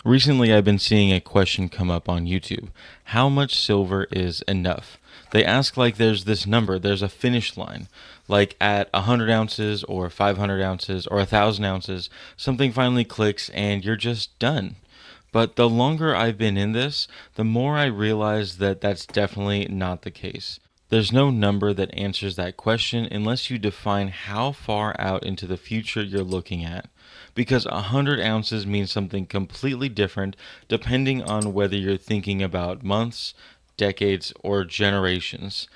Recently, I've been seeing a question come up on YouTube. How much silver is enough? They ask like there's this number, there's a finish line. Like at 100 ounces or 500 ounces or 1,000 ounces, something finally clicks and you're just done. But the longer I've been in this, the more I realize that that's definitely not the case. There's no number that answers that question unless you define how far out into the future you're looking at. Because 100 ounces means something completely different depending on whether you're thinking about months, decades, or generations.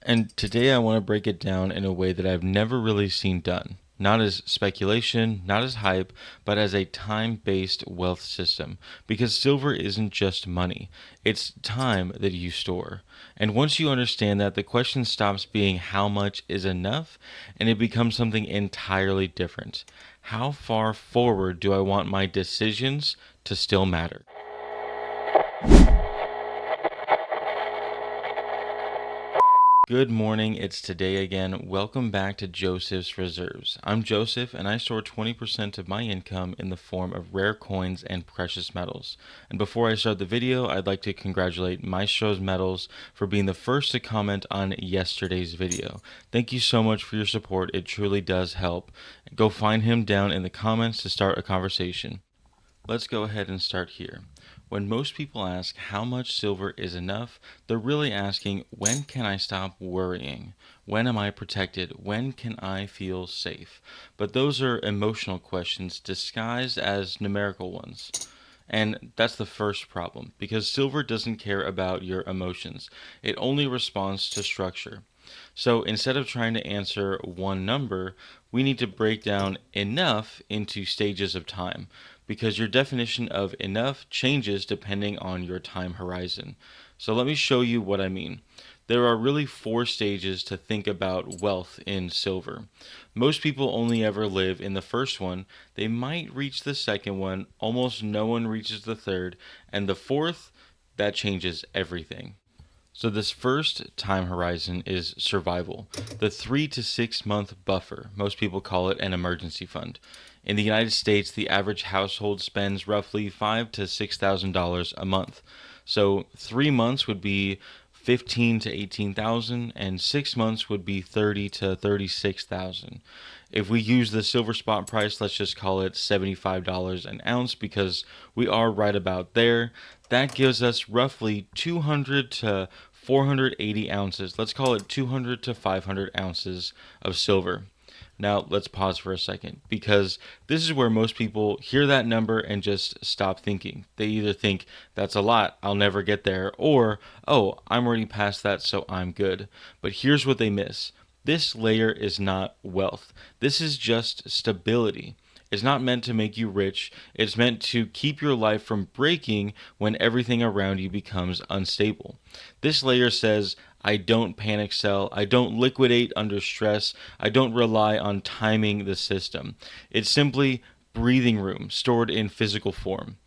And today I want to break it down in a way that I've never really seen done. Not as speculation, not as hype, but as a time based wealth system. Because silver isn't just money, it's time that you store. And once you understand that, the question stops being how much is enough and it becomes something entirely different. How far forward do I want my decisions to still matter? Good morning, it's today again. Welcome back to Joseph's Reserves. I'm Joseph and I store 20% of my income in the form of rare coins and precious metals. And before I start the video, I'd like to congratulate Maestro's Metals for being the first to comment on yesterday's video. Thank you so much for your support, it truly does help. Go find him down in the comments to start a conversation. Let's go ahead and start here. When most people ask how much silver is enough, they're really asking, when can I stop worrying? When am I protected? When can I feel safe? But those are emotional questions disguised as numerical ones. And that's the first problem, because silver doesn't care about your emotions. It only responds to structure. So instead of trying to answer one number, we need to break down enough into stages of time, because your definition of enough changes depending on your time horizon. So let me show you what I mean. There are really four stages to think about wealth in silver. Most people only ever live in the first one. They might reach the second one. Almost no one reaches the third. And the fourth, that changes everything. So this first time horizon is survival, the 3 to 6 month buffer. Most people call it an emergency fund. In the United States, the average household spends roughly $5,000 to $6,000 a month. So 3 months would be 15 to 18,000, and 6 months would be 30 to 36,000. If we use the silver spot price, let's just call it $75 an ounce because we are right about there. That gives us roughly 200 to 480 ounces. Let's call it 200 to 500 ounces of silver. Now, let's pause for a second because this is where most people hear that number and just stop thinking. They either think, that's a lot, I'll never get there, or, oh, I'm already past that, so I'm good. But here's what they miss. This layer is not wealth. This is just stability. It's not meant to make you rich. It's meant to keep your life from breaking when everything around you becomes unstable. This layer says, I don't panic sell. I don't liquidate under stress. I don't rely on timing the system. It's simply breathing room stored in physical form.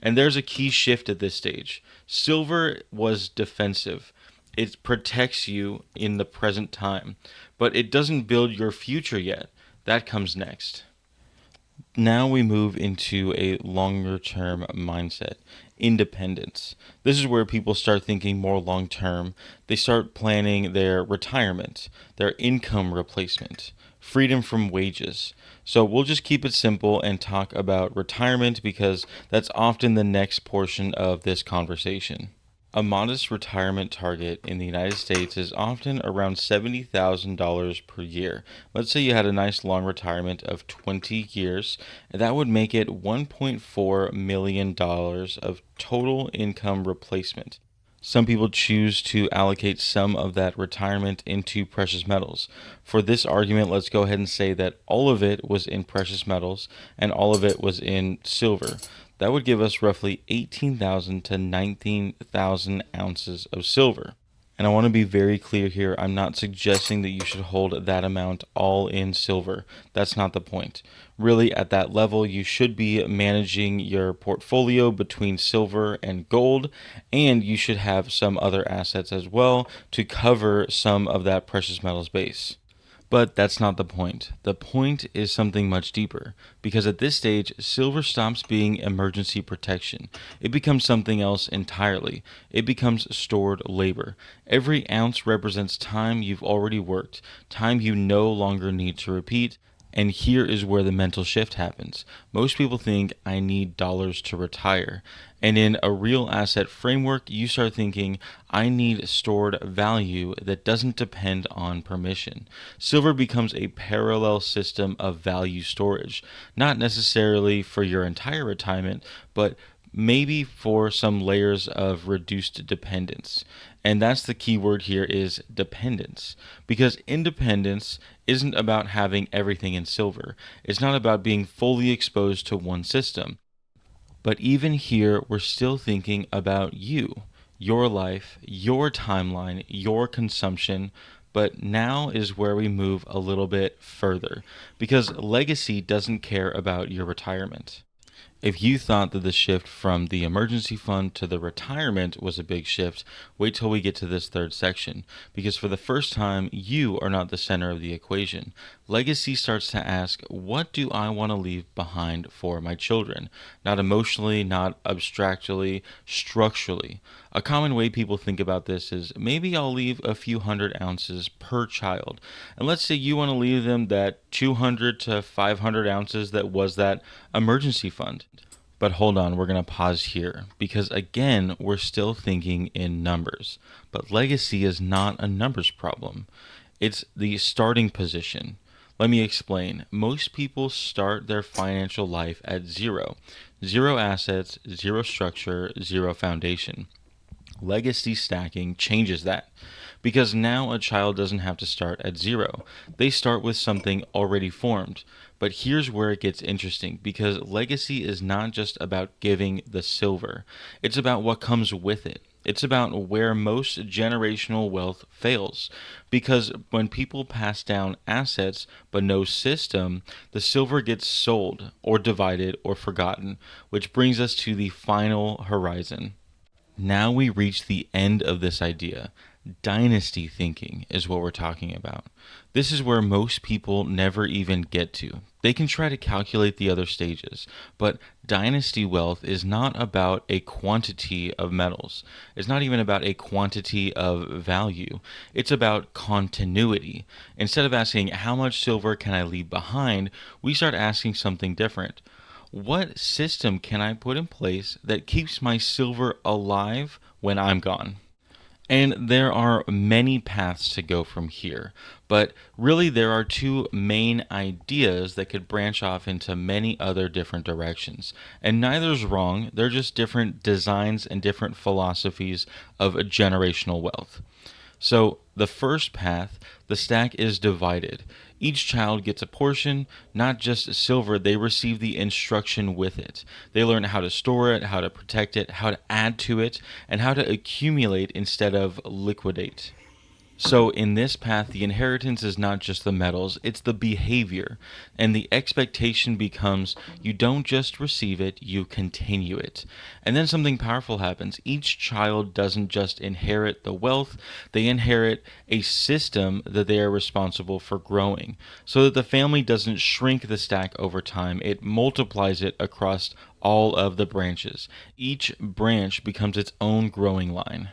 And there's a key shift at this stage. Silver was defensive. It protects you in the present time, but it doesn't build your future yet. That comes next. Now we move into a longer term mindset, independence. This is where people start thinking more long term. They start planning their retirement, their income replacement, freedom from wages. So we'll just keep it simple and talk about retirement because that's often the next portion of this conversation. A modest retirement target in the United States is often around $70,000 per year. Let's say you had a nice long retirement of 20 years, and that would make it $1.4 million of total income replacement. Some people choose to allocate some of that retirement into precious metals. For this argument, let's go ahead and say that all of it was in precious metals and all of it was in silver. That would give us roughly 18,000 to 19,000 ounces of silver. And I want to be very clear here, I'm not suggesting that you should hold that amount all in silver. That's not the point. Really, at that level, you should be managing your portfolio between silver and gold, and you should have some other assets as well to cover some of that precious metals base. But that's not the point. The point is something much deeper, because at this stage, silver stops being emergency protection. It becomes something else entirely. It becomes stored labor. Every ounce represents time you've already worked, time you no longer need to repeat. And here is where the mental shift happens. Most people think I need dollars to retire. And in a real asset framework, you start thinking I need stored value that doesn't depend on permission. Silver becomes a parallel system of value storage, not necessarily for your entire retirement, but maybe for some layers of reduced dependence. And that's the key word here is dependence. Because independence isn't about having everything in silver. It's not about being fully exposed to one system. But even here, we're still thinking about you, your life, your timeline, your consumption. But now is where we move a little bit further because legacy doesn't care about your retirement. If you thought that the shift from the emergency fund to the retirement was a big shift, wait till we get to this third section, because for the first time, you are not the center of the equation. Legacy starts to ask, what do I want to leave behind for my children? Not emotionally, not abstractly, structurally. A common way people think about this is maybe I'll leave a few hundred ounces per child. And let's say you want to leave them that 200 to 500 ounces that was that emergency fund. But hold on, we're going to pause here because again, we're still thinking in numbers. But legacy is not a numbers problem, it's the starting position. Let me explain. Most people start their financial life at zero. Zero assets, zero structure, zero foundation. Legacy stacking changes that because now a child doesn't have to start at zero. They start with something already formed. But here's where it gets interesting because legacy is not just about giving the silver, it's about what comes with it. It's about where most generational wealth fails. Because when people pass down assets but no system, the silver gets sold or divided or forgotten, which brings us to the final horizon. Now we reach the end of this idea. Dynasty thinking is what we're talking about. This is where most people never even get to. They can try to calculate the other stages, but dynasty wealth is not about a quantity of metals. It's not even about a quantity of value. It's about continuity. Instead of asking, how much silver can I leave behind, we start asking something different. What system can I put in place that keeps my silver alive when I'm gone? And there are many paths to go from here, but really there are two main ideas that could branch off into many other different directions. And neither's wrong, they're just different designs and different philosophies of generational wealth. So the first path, the stack is divided. Each child gets a portion, not just silver, they receive the instruction with it. They learn how to store it, how to protect it, how to add to it, and how to accumulate instead of liquidate. So in this path, the inheritance is not just the metals, it's the behavior. And the expectation becomes you don't just receive it, you continue it. And then something powerful happens. Each child doesn't just inherit the wealth, they inherit a system that they are responsible for growing. So that the family doesn't shrink the stack over time, it multiplies it across all of the branches. Each branch becomes its own growing line.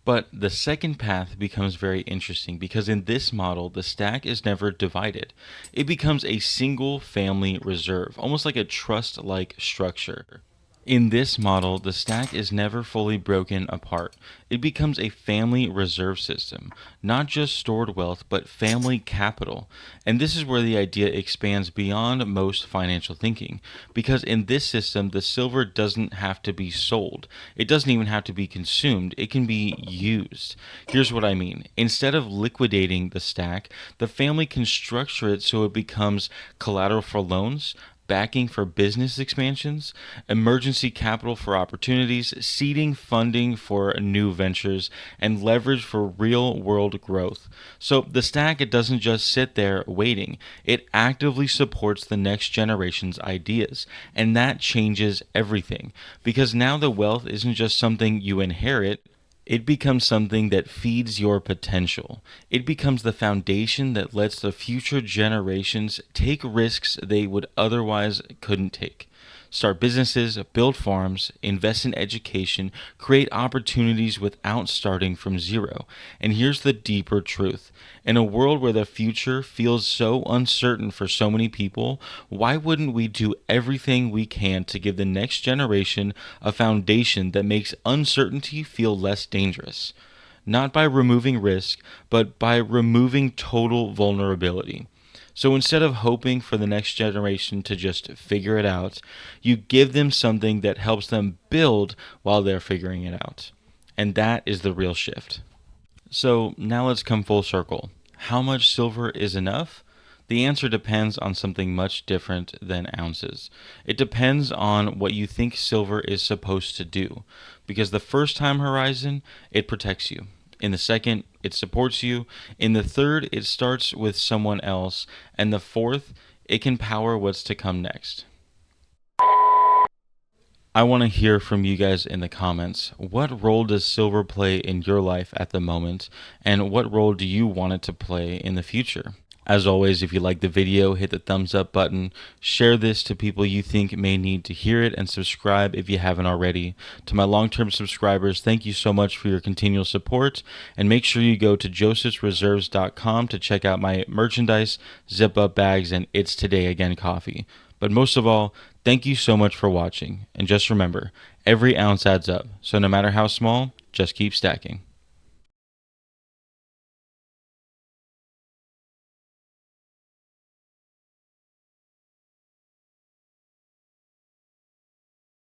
But the second path becomes very interesting because in this model, the stack is never divided. It becomes a single family reserve, almost like a trust like structure. In this model, the stack is never fully broken apart. It becomes a family reserve system, not just stored wealth, but family capital. And this is where the idea expands beyond most financial thinking, because in this system, the silver doesn't have to be sold. It doesn't even have to be consumed. It can be used. Here's what I mean. Instead of liquidating the stack, the family can structure it so it becomes collateral for loans, backing for business expansions, emergency capital for opportunities, seeding funding for new ventures, and leverage for real world growth. So the stack, it doesn't just sit there waiting. It actively supports the next generation's ideas. And that changes everything. Because now the wealth isn't just something you inherit, It becomes something that feeds your potential. It becomes the foundation that lets the future generations take risks they would otherwise couldn't take. Start businesses, build farms, invest in education, create opportunities without starting from zero. And here's the deeper truth. In a world where the future feels so uncertain for so many people, why wouldn't we do everything we can to give the next generation a foundation that makes uncertainty feel less dangerous? Not by removing risk, but by removing total vulnerability. So instead of hoping for the next generation to just figure it out, you give them something that helps them build while they're figuring it out. And that is the real shift. So now let's come full circle. How much silver is enough? The answer depends on something much different than ounces. It depends on what you think silver is supposed to do. Because the first time horizon, it protects you. In the second, it supports you. In the third, it starts with someone else. And the fourth, it can power what's to come next. I want to hear from you guys in the comments. What role does silver play in your life at the moment? And what role do you want it to play in the future? As always, if you like the video, hit the thumbs up button, share this to people you think may need to hear it, and subscribe if you haven't already. To my long-term subscribers, thank you so much for your continual support, and make sure you go to josephsreserves.com to check out my merchandise, zip-up bags, and It's Today Again coffee. But most of all, thank you so much for watching, and just remember, every ounce adds up, so no matter how small, just keep stacking.